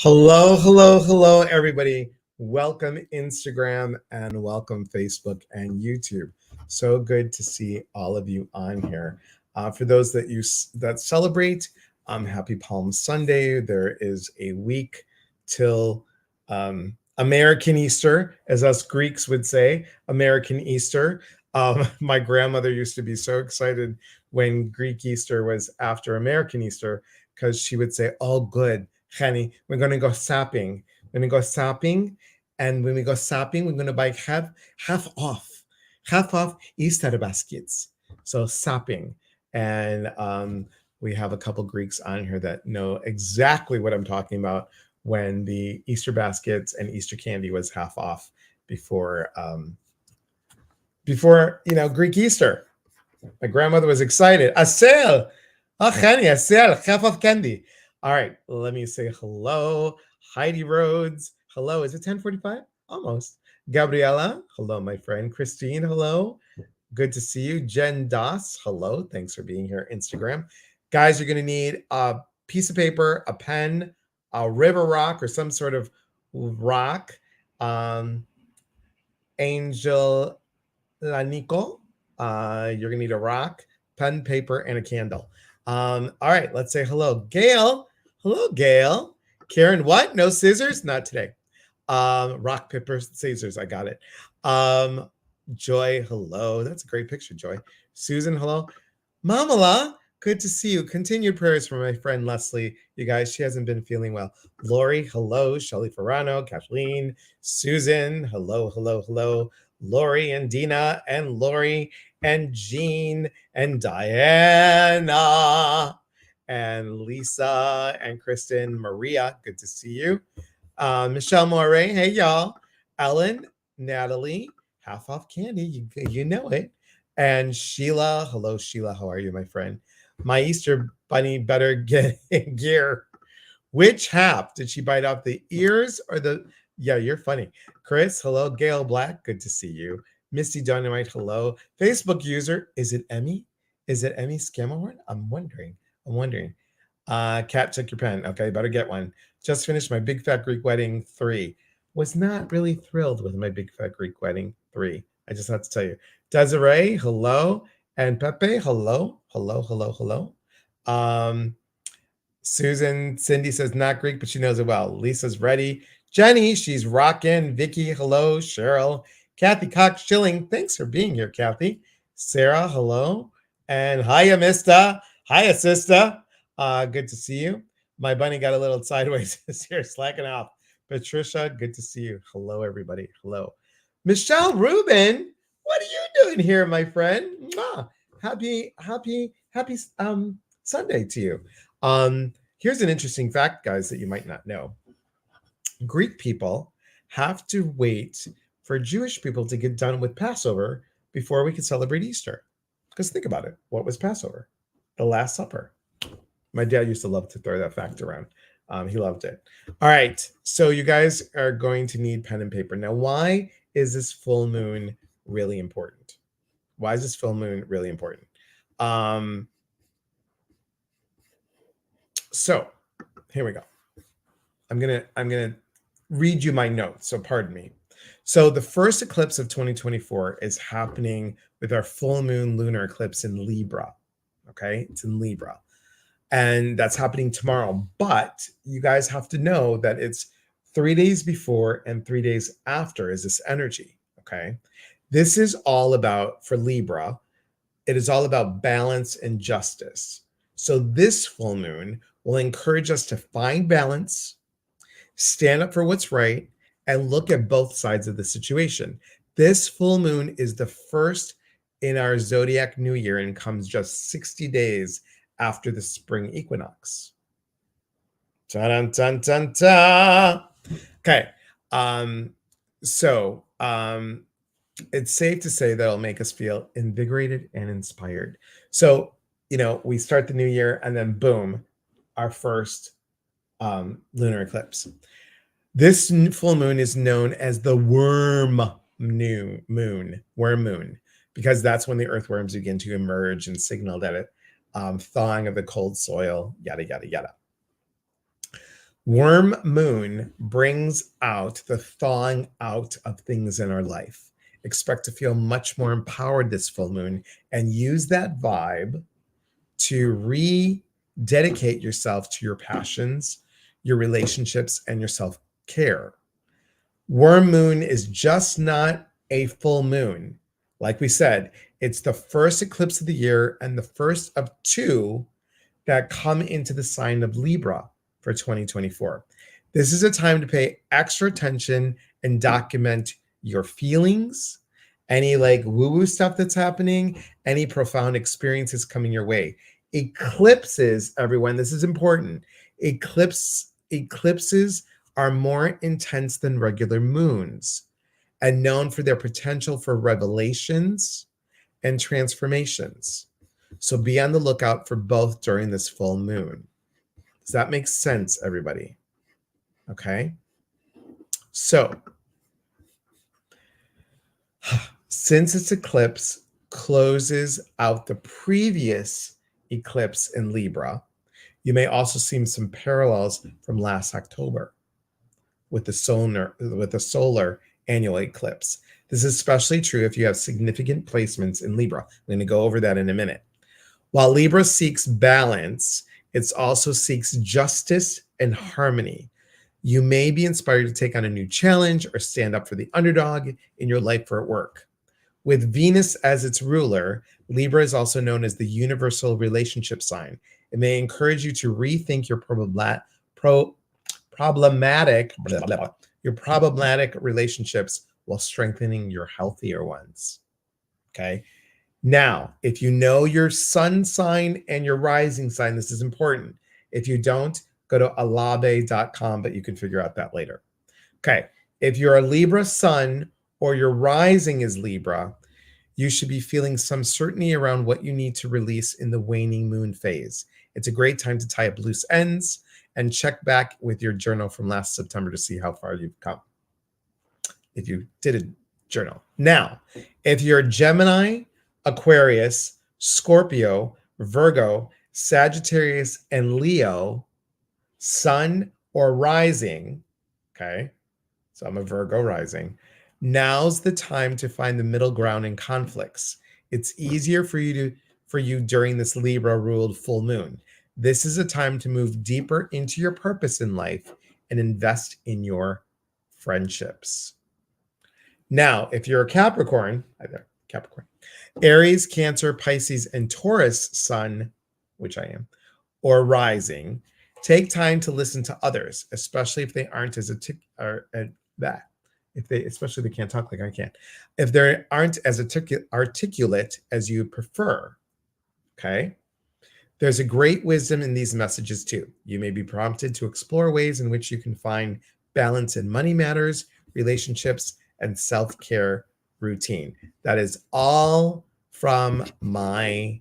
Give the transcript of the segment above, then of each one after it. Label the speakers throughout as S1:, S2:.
S1: Hello, everybody. Welcome Instagram and welcome Facebook and YouTube. So good to see all of you on here. For those that celebrate, happy Palm Sunday. There is a week till American Easter, as us Greeks would say, American Easter. My grandmother used to be so excited when Greek Easter was after American Easter because she would say, "Oh, good. Honey, we're going to go shopping. We're going to go shopping. And when we go shopping, we're going to buy half off Easter baskets." So shopping. And we have a couple Greeks on here that know exactly what I'm talking about when the Easter baskets and Easter candy was half off before Greek Easter. My grandmother was excited. A sale. Oh, honey, a sale. Half off candy. All right, let me say hello. Heidi Rhodes, hello. Is it 10:45? Almost. Gabriella, hello, my friend. Christine, hello. Good to see you. Jen Das, hello. Thanks for being here. Instagram. Guys, you're going to need a piece of paper, a pen, a river rock or some sort of rock. Angel Lanico, you're going to need a rock, pen, paper, and a candle. All right, let's say hello. Gail. Hello, Gail. Karen, what? No scissors? Not today. Rock, paper, scissors. I got it. Joy, hello. That's a great picture, Joy. Susan, hello. Mamala, good to see you. Continued prayers for my friend Leslie. You guys, she hasn't been feeling well. Lori, hello. Shelly Ferrano, Kathleen, Susan, hello. Lori and Dina and Lori and Jean and Diana and Lisa and Kristen, Maria, good to see you. Michelle Moray, hey y'all. Ellen, Natalie, half off candy, you know it. And Sheila, hello Sheila, how are you, my friend? My Easter bunny better get in gear. Which half? Did she bite off the ears or the... Yeah, you're funny. Chris, hello. Gail Black, good to see you. Misty Dynamite, hello. Facebook user, is it Emmy? Is it Emmy Scammerhorn? I'm wondering. Kat, check your pen. Okay, better get one. Just finished my Big Fat Greek Wedding 3. Was not really thrilled with my Big Fat Greek Wedding 3. I just have to tell you. Desiree, hello. And Pepe, hello. Susan, Cindy says not Greek, but she knows it well. Lisa's ready. Jenny, she's rocking. Vicky, hello. Cheryl, Kathy Cox Schilling, thanks for being here, Kathy. Sarah, hello. And hiya, mister. Hiya, sister. Good to see you. My bunny got a little sideways this year, slacking off. Patricia, good to see you. Hello, everybody. Hello. Michelle Rubin, what are you doing here, my friend? Mwah. Happy Sunday to you. Here's an interesting fact, guys, that you might not know. Greek people have to wait for Jewish people to get done with Passover before we can celebrate Easter. Because think about it. What was Passover? The Last Supper. My dad used to love to throw that fact around. He loved it. All right. So you guys are going to need pen and paper. Now, why is this full moon really important? Why is this full moon really important? So here we go. I'm gonna read you my notes, so pardon me. So the first eclipse of 2024 is happening with our full moon lunar eclipse in Libra. Okay, it's in Libra. And that's happening tomorrow. But you guys have to know that it's 3 days before and 3 days after is this energy. Okay, this is all about, for Libra, it is all about balance and justice. So this full moon will encourage us to find balance, stand up for what's right, and look at both sides of the situation. This full moon is the first in our zodiac new year and comes just 60 days after the spring equinox. Ta-dun-dun-dun-dun. Okay. It's safe to say that it'll make us feel invigorated and inspired. So, we start the new year and then boom, our first lunar eclipse. This full moon is known as the worm moon, because that's when the earthworms begin to emerge and signal that it thawing of the cold soil, yada, yada, yada. Worm moon brings out the thawing out of things in our life. Expect to feel much more empowered this full moon and use that vibe to rededicate yourself to your passions, your relationships, and your self care. Worm moon is just not a full moon. Like we said, it's the first eclipse of the year and the first of two that come into the sign of Libra for 2024. This is a time to pay extra attention and document your feelings, any like woo-woo stuff that's happening, any profound experiences coming your way. Eclipses, everyone, this is important. Eclipses are more intense than regular moons and known for their potential for revelations and transformations. So be on the lookout for both during this full moon. Does that make sense, everybody? Okay. So since this eclipse closes out the previous eclipse in Libra, you may also see some parallels from last October with the solar annual eclipse. This is especially true if you have significant placements in Libra. I'm going to go over that in a minute. While Libra seeks balance, it also seeks justice and harmony. You may be inspired to take on a new challenge or stand up for the underdog in your life or at work. With Venus as its ruler, Libra is also known as the universal relationship sign. It may encourage you to rethink your problematic relationships while strengthening your healthier ones. Okay. Now, if you know your sun sign and your rising sign, this is important. If you don't, go to alabe.com, but you can figure out that later. Okay. If you're a Libra sun or your rising is Libra, you should be feeling some certainty around what you need to release in the waning moon phase. It's a great time to tie up loose ends and check back with your journal from last September to see how far you've come, if you did a journal. Now, if you're Gemini, Aquarius, Scorpio, Virgo, Sagittarius, and Leo, sun or rising, okay, so I'm a Virgo rising, now's the time to find the middle ground in conflicts. It's easier for you during this Libra ruled full moon. This is a time to move deeper into your purpose in life and invest in your friendships. Now, if you're a Capricorn, Aries, Cancer, Pisces, and Taurus sun, which I am, or rising, take time to listen to others, especially if they aren't as especially they can't talk like I can. If they aren't as articulate as you prefer, okay? There's a great wisdom in these messages too. You may be prompted to explore ways in which you can find balance in money matters, relationships, and self-care routine. That is all from my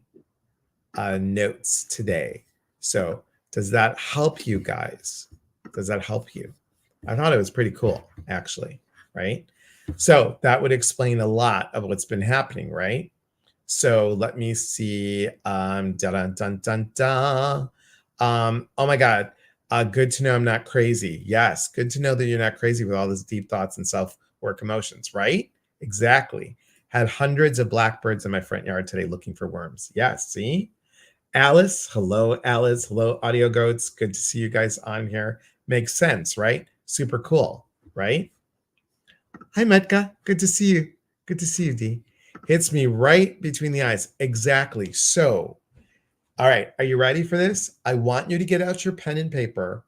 S1: notes today. So does that help you guys? Does that help you? I thought it was pretty cool, actually, right? So that would explain a lot of what's been happening, right? So let me see. Oh my God. Good to know I'm not crazy. Yes, good to know that you're not crazy with all these deep thoughts and self-work emotions, right? Exactly. Had hundreds of blackbirds in my front yard today looking for worms. Yes, see? Alice, hello, audio goats. Good to see you guys on here. Makes sense, right? Super cool, right? Hi, Metka. Good to see you. Good to see you, Dee. Hits me right between the eyes. Exactly. So, all right, are you ready for this? I want you to get out your pen and paper.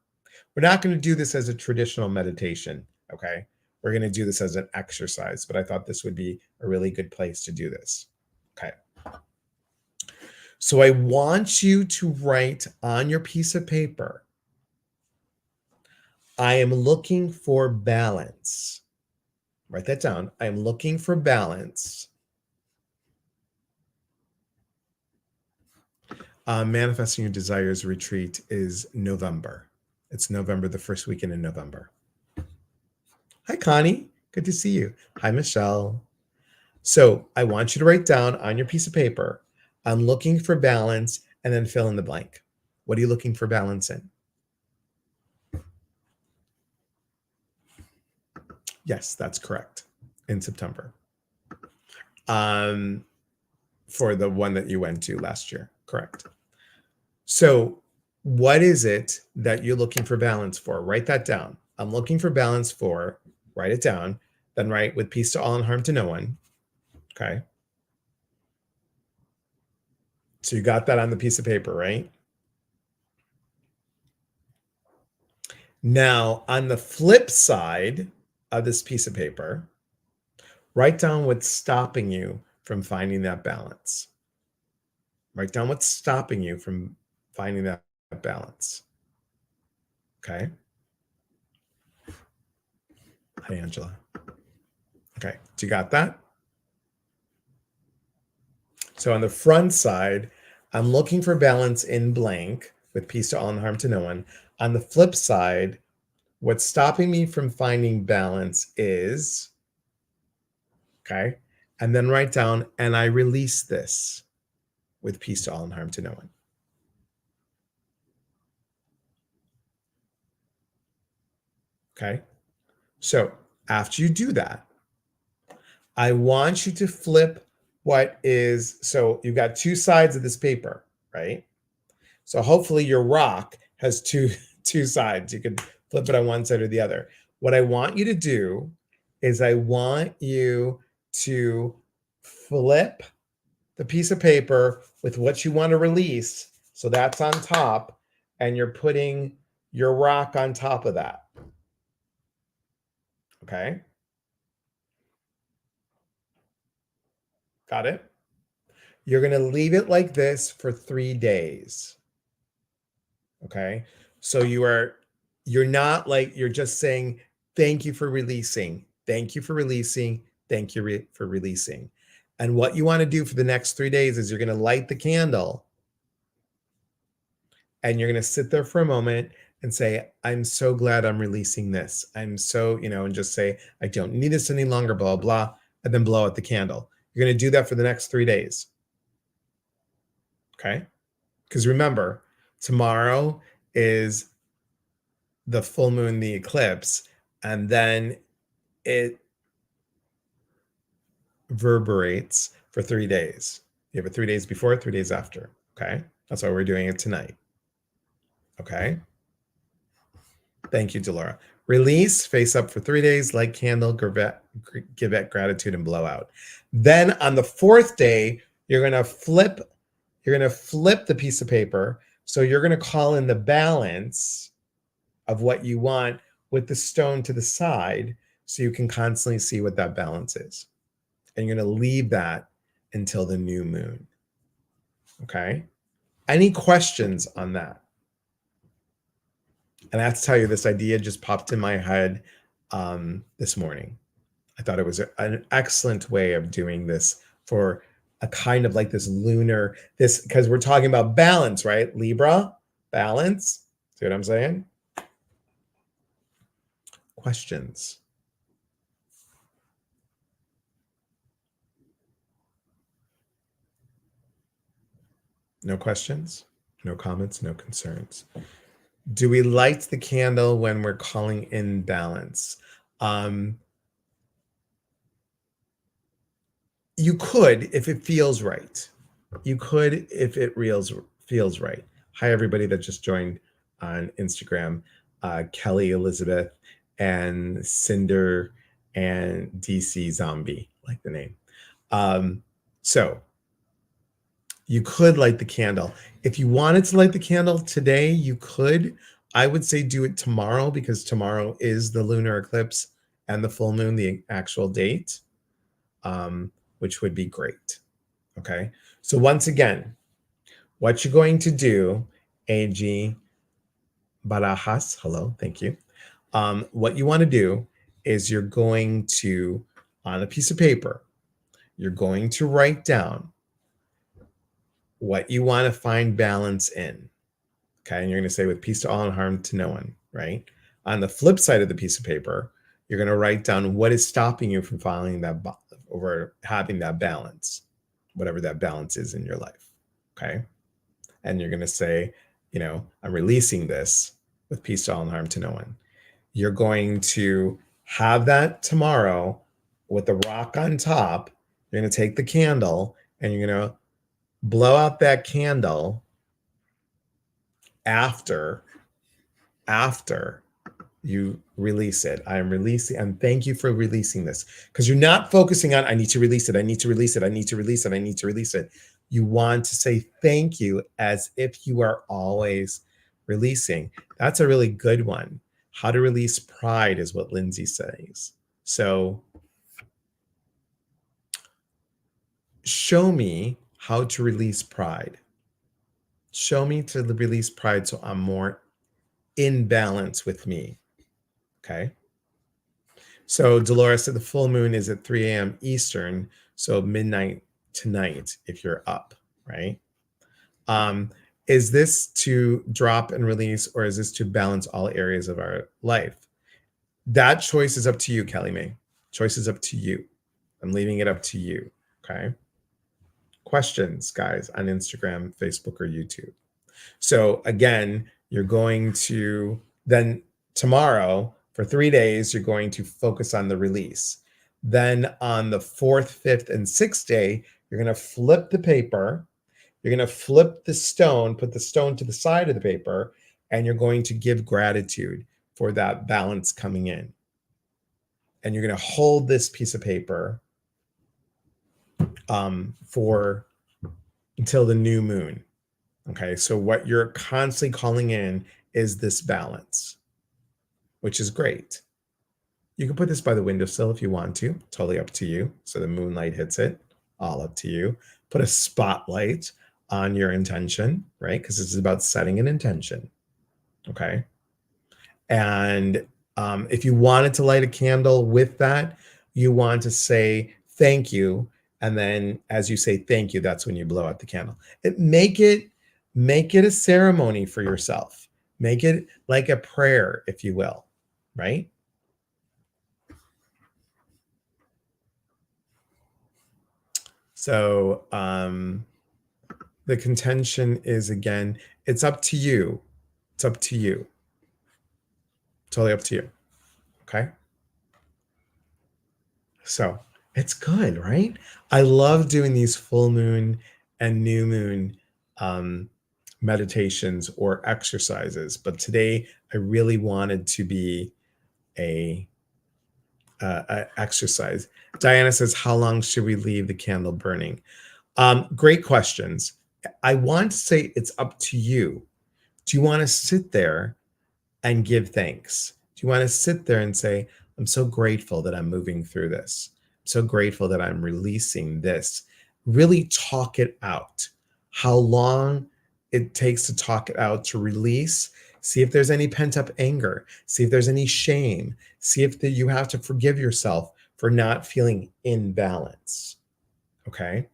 S1: We're not going to do this as a traditional meditation, okay? We're going to do this as an exercise, but I thought this would be a really good place to do this. Okay. So I want you to write on your piece of paper, I am looking for balance. Write that down. I am looking for balance. Manifesting Your Desires retreat is November. It's November, the first weekend in November. Hi, Connie. Good to see you. Hi, Michelle. So I want you to write down on your piece of paper, I'm looking for balance, and then fill in the blank. What are you looking for balance in? Yes, that's correct. In September. For the one that you went to last year. Correct. So what is it that you're looking for balance for? Write that down. I'm looking for balance for, write it down, then write with peace to all and harm to no one. Okay. So you got that on the piece of paper, right? Now, on the flip side of this piece of paper, write down what's stopping you from finding that balance. Write down what's stopping you from finding that balance. Okay. Hi, Angela. Okay. Do you got that? So on the front side, I'm looking for balance in blank with peace to all and harm to no one. On the flip side, what's stopping me from finding balance is, okay, and then write down, and I release this with peace to all and harm to no one. Okay. So after you do that, I want you to flip what is, so you've got two sides of this paper, right? So hopefully your rock has two sides. You could flip it on one side or the other. What I want you to do is I want you to flip the piece of paper with what you want to release. So that's on top, and you're putting your rock on top of that. Okay. Got it? You're going to leave it like this for 3 days. Okay. So you're not like, you're just saying, thank you for releasing. Thank you for releasing. Thank you for releasing. And what you want to do for the next 3 days is you're going to light the candle and you're going to sit there for a moment and say, I'm so glad I'm releasing this. I'm so, and just say, I don't need this any longer, blah, blah, and then blow out the candle. You're going to do that for the next 3 days. Okay. Because remember, tomorrow is the full moon, the eclipse, and then it reverberates for 3 days. You have it 3 days before, 3 days after. Okay. That's why we're doing it tonight. Okay. Thank you, Delora. Release, face up for 3 days, light candle, give it gratitude, and blow out. Then on the 4th day, you're going to flip the piece of paper. So you're going to call in the balance of what you want with the stone to the side so you can constantly see what that balance is. And you're going to leave that until the new moon. Okay. Any questions on that? And I have to tell you, this idea just popped in my head this morning. I thought it was an excellent way of doing this for a kind of like this lunar, because we're talking about balance, right? Libra, balance. See what I'm saying? Questions? No questions? No comments? No concerns? Do we light the candle when we're calling in balance? You could if it feels right. You could if it feels right. Hi, everybody that just joined on Instagram. Kelly Elizabeth and Cinder and DC Zombie, like the name. So you could light the candle. If you wanted to light the candle today, you could. I would say do it tomorrow because tomorrow is the lunar eclipse and the full moon, the actual date, which would be great. Okay. So once again, what you're going to do, AG Barajas, hello, thank you. What you want to do is you're going to, on a piece of paper, you're going to write down what you want to find balance in. Okay. And you're going to say with peace to all and harm to no one, right? On the flip side of the piece of paper, you're going to write down what is stopping you from following that or having that balance, whatever that balance is in your life. Okay. And you're going to say, I'm releasing this with peace to all and harm to no one. You're going to Have that tomorrow with the rock on top. You're going to take the candle and you're going to blow out that candle after you release it. I am releasing, and thank you for releasing this, because you're not focusing on, I need to release it, I need to release it, I need to release it, I need to release it. You want to say thank you as if you are always releasing. That's a really good one. How to release pride is what Lindsay says. So show me how to release pride. Show me to release pride so I'm more in balance with me. Okay. So Dolores said the full moon is at 3 a.m. Eastern, so midnight tonight if you're up, right? Is this to drop and release, or is this to balance all areas of our life? That choice is up to you, Kelly May. Choice is up to you. I'm leaving it up to you, okay? Questions, guys, on Instagram, Facebook, or YouTube. So again, you're going to then tomorrow for 3 days, you're going to focus on the release. Then on the 4th, 5th, and 6th day, you're going to flip the paper. You're going to flip the stone, put the stone to the side of the paper, and you're going to give gratitude for that balance coming in. And you're going to hold this piece of paper for until the new moon. Okay, so what you're constantly calling in is this balance, which is great. You can put this by the windowsill if you want to, totally up to you. So the moonlight hits it, all up to you. Put a spotlight on your intention, right? Because this is about setting an intention, okay? And if you wanted to light a candle with that, you want to say thank you. And then as you say thank you, that's when you blow out the candle. Make it a ceremony for yourself. Make it like a prayer, if you will, right? So the contention is, again, it's up to you. It's up to you. Totally up to you. Okay. So it's good, right? I love doing these full moon and new moon meditations or exercises, but today I really wanted to be a exercise. Diana says, how long should we leave the candle burning? Great questions. I want to say it's up to you. Do you want to sit there and give thanks? Do you want to sit there and say, I'm so grateful that I'm moving through this. I'm so grateful that I'm releasing this. Really talk it out. How long it takes to talk it out, to release. See if there's any pent-up anger. See if there's any shame. See if you have to forgive yourself for not feeling in balance. Okay?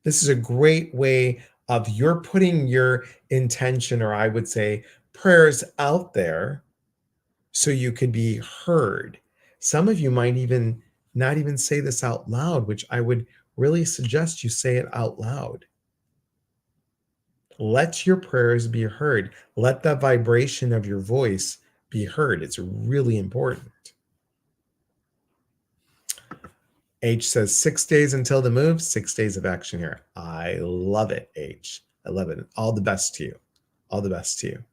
S1: This is a great way of you're putting your intention, or I would say prayers, out there so you could be heard. Some of you might even not even say this out loud, which I would really suggest you say it out loud. Let your prayers be heard. Let the vibration of your voice be heard. It's really important. H says 6 days until the move, 6 days of action here. I love it, H. I love it. All the best to you. All the best to you.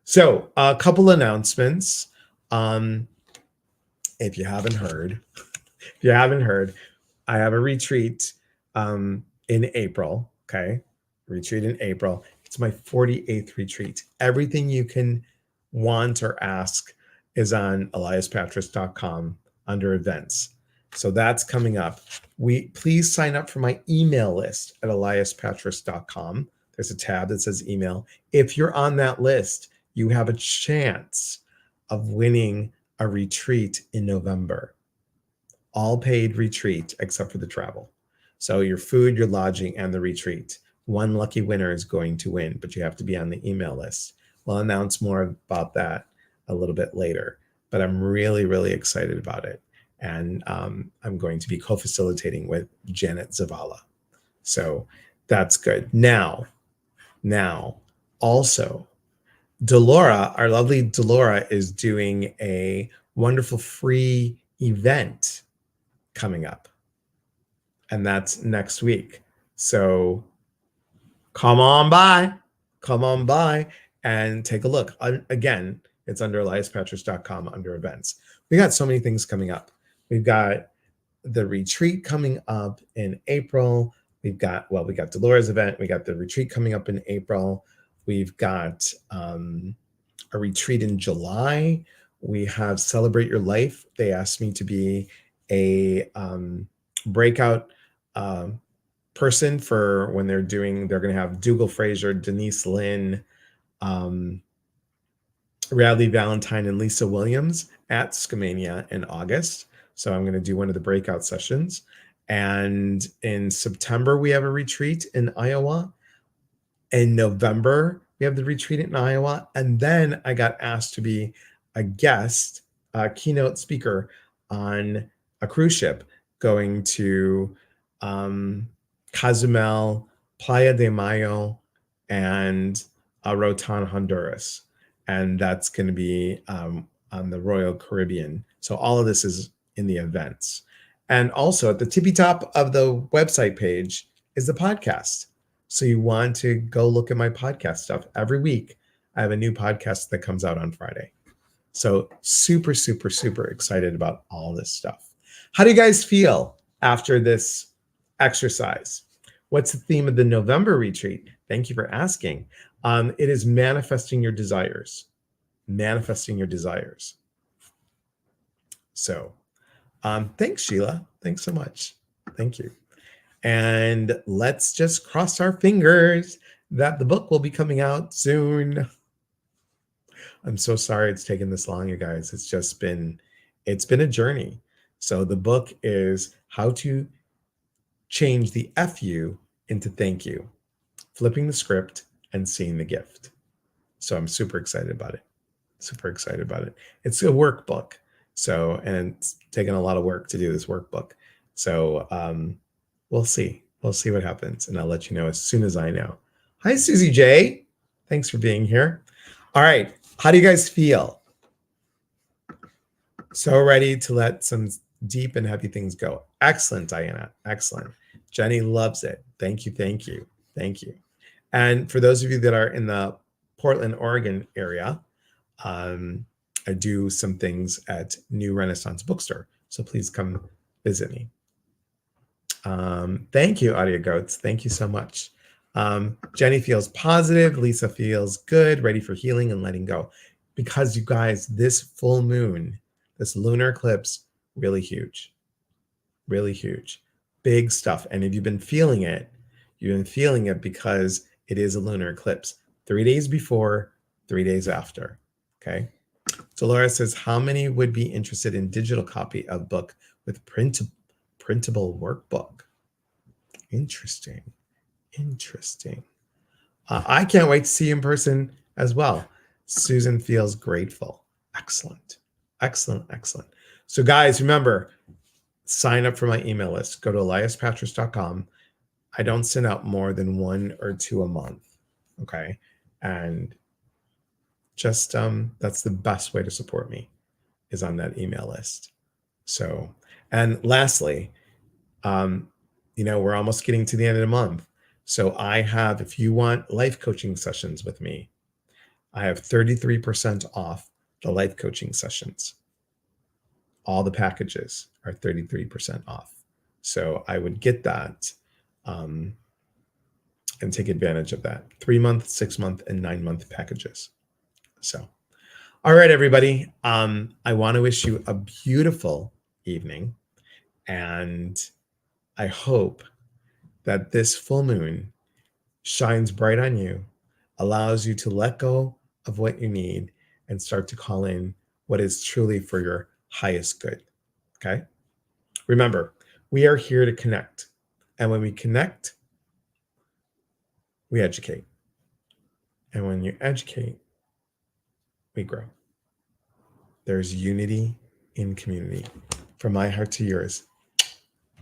S1: So a couple announcements. If you haven't heard, I have a retreat in April. Okay. Retreat in April. It's my 48th retreat. Everything you can want or ask is on eliaspatris.com under events. So that's coming up. Please sign up for my email list at eliaspatris.com. There's a tab that says email. If you're on that list, you have a chance of winning a retreat in November. All paid retreat except for the travel. So your food, your lodging, and the retreat. One lucky winner is going to win, but you have to be on the email list. We'll announce more about that a little bit later, but I'm really, really excited about it. And I'm going to be co-facilitating with Janet Zavala. So that's good. Now, also, Delora, our lovely Delora, is doing a wonderful free event coming up. And that's next week. So come on by and take a look. Again, it's under eliaspatris.com under events. We got so many things coming up. We've got the retreat coming up in April. We got Dolores' event. We got the retreat coming up in April. We've got a retreat in July. We have Celebrate Your Life. They asked me to be a breakout person for when they're going to have Dougal Fraser, Denise Lynn, Radley Valentine, and Lisa Williams at Scamania in August. So I'm going to do one of the breakout sessions. And in September, we have a retreat in Iowa. In November, we have the retreat in Iowa. And then I got asked to be a guest, keynote speaker on a cruise ship going to Cozumel, Playa de Mayo, and Roatan, Honduras. And that's going to be on the Royal Caribbean. So all of this is in the events. And also at the tippy top of the website page is the podcast. So you want to go look at my podcast stuff. Every week, I have a new podcast that comes out on Friday. So super, super, super excited about all this stuff. How do you guys feel after this exercise? What's the theme of the November retreat? Thank you for asking. It is manifesting your desires. Manifesting your desires. So thanks, Sheila. Thanks so much. Thank you. And let's just cross our fingers that the book will be coming out soon. I'm so sorry it's taken this long, you guys. It's been a journey. So the book is How to Change the FU into Thank You, flipping the script and seeing the gift. So I'm super excited about it. Super excited about it. It's a workbook. So, and it's taken a lot of work to do this workbook. So we'll see. We'll see what happens. And I'll let you know as soon as I know. Hi, Susie J. Thanks for being here. All right. How do you guys feel? So ready to let some deep and heavy things go. Excellent, Diana. Excellent. Jenny loves it. Thank you. Thank you. Thank you. And for those of you that are in the Portland, Oregon area, I do some things at New Renaissance Bookstore. So please come visit me. Thank you, Audio Goats. Thank you so much. Jenny feels positive. Lisa feels good, ready for healing and letting go. Because you guys, this full moon, this lunar eclipse, really huge. Really huge. Big stuff. And if you've been feeling it, you've been feeling it because it is a lunar eclipse. 3 days before, 3 days after. Okay. Dolores says, how many would be interested in digital copy of book with printable workbook? Interesting. Interesting. I can't wait to see you in person as well. Susan feels grateful. Excellent. Excellent. Excellent. So guys, remember, sign up for my email list. Go to eliaspatris.com. I don't send out more than 1 or 2 a month. Okay. And just that's the best way to support me is on that email list. So, and lastly, we're almost getting to the end of the month. So I have, if you want life coaching sessions with me, I have 33% off the life coaching sessions. All the packages are 33% off. So I would get that and take advantage of that. 3-month, 6-month, and 9-month packages. So, all right, everybody. I want to wish you a beautiful evening. And I hope that this full moon shines bright on you, allows you to let go of what you need and start to call in what is truly for your highest good. Okay? Remember, we are here to connect. And when we connect, we educate. And when you educate, we grow. There's unity in community. From my heart to yours.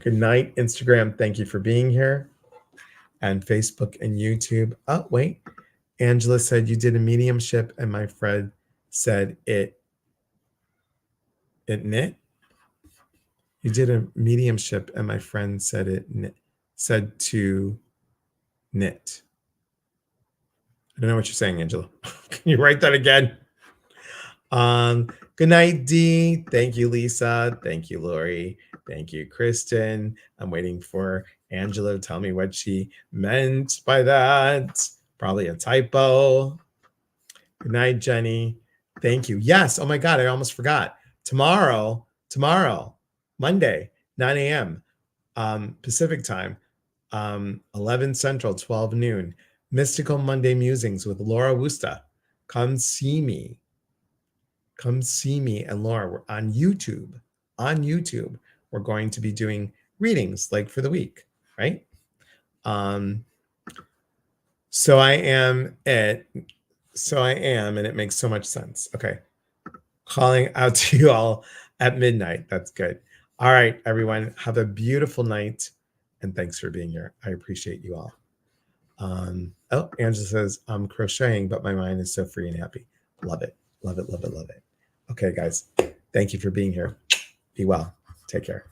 S1: Good night, Instagram. Thank you for being here. And Facebook and YouTube. Oh, wait. Angela said you did a mediumship, and my friend said it It knit? You did a mediumship and my friend said said to knit. I don't know what you're saying, Angela. Can you write that again? Good night, Dee. Thank you, Lisa. Thank you, Lori. Thank you, Kristen. I'm waiting for Angela to tell me what she meant by that. Probably a typo. Good night, Jenny. Thank you. Yes. Oh my God, I almost forgot. Tomorrow, Monday, 9 a.m. Pacific time, 11 Central, 12 noon. Mystical Monday Musings with Laura Wusta. Come see me. Come see me and Laura. We're on YouTube. On YouTube, we're going to be doing readings like for the week, right? So I am, and it makes so much sense. Okay. Calling out to you all at midnight. That's good. All right, everyone. Have a beautiful night. And thanks for being here. I appreciate you all. Oh, Angela says, I'm crocheting, but my mind is so free and happy. Love it. Love it, love it, love it. Okay, guys. Thank you for being here. Be well. Take care.